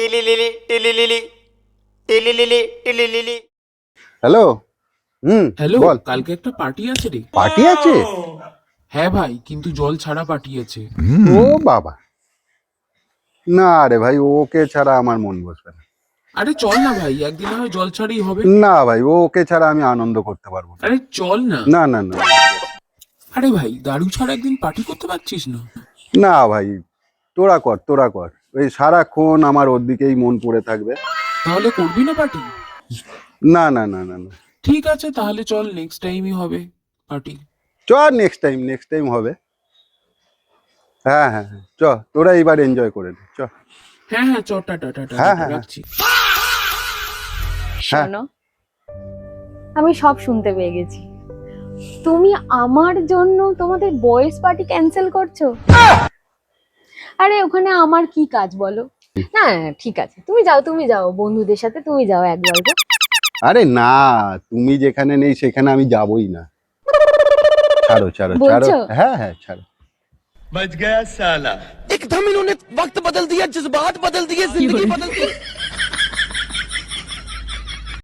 টিলিলিলি টিলিলিলি টিলিলিলি টিলিলিলি। Hello. Hello, বল। কালকে একটা party আছে রে। পার্টি আছে? হ্যাঁ ভাই, কিন্তু জল ছাড়া পার্টি আছে। ও বাবা, না রে ভাই, ওকে ছাড়া আমার মন বসবে না। আরে চল না ভাই, একদিন না হয় জল ছাড়াই হবে। না ভাই, ওকে ছাড়া আমি আনন্দ করতে পারবো না। আরে চল না। না না না আরে ভাই, দাড়ু ছাড়া একদিন পার্টি করতে পারছিস না? না ভাই, তোরা কর তোরা কর। ওই সারাক্ষণ আমার ওর দিকেই মন পড়ে থাকবে। তাহলে করবি না পার্টি? না না না না না, ঠিক আছে, তাহলে চল, নেক্সট টাইমই হবে পার্টি। চ নেক্সট টাইম হবে। হ্যাঁ হ্যাঁ হ্যাঁ, চ, তোরা এইবার এনজয় করে নে, চ। হ্যাঁ হ্যাঁ, চ, টাটা টাটা হ্যাঁ, টাটা, হ্যাঁ, রাখছি। শোনো, আমি সব শুনতে পেয়ে গেছি। তুমি আমার জন্য তোমাদের বয়েজ পার্টি ক্যান্সেল করছো? আরে ওখানে আমার কি কাজ বলো? না ঠিক আছে, তুমি যাও বন্ধুদের সাথে, তুমি যাও একবার গো। আরে না, তুমি যেখানে নেই সেখানে আমি যাবই না। ছাড়ো ছাড়ো ছাড়ো। বলছো? হ্যাঁ হ্যাঁ, ছাড়ো। बच गया साला। एकदम इन्होंने वक्त बदल दिया, जज्बात बदल दिए, जिंदगी बदल दी।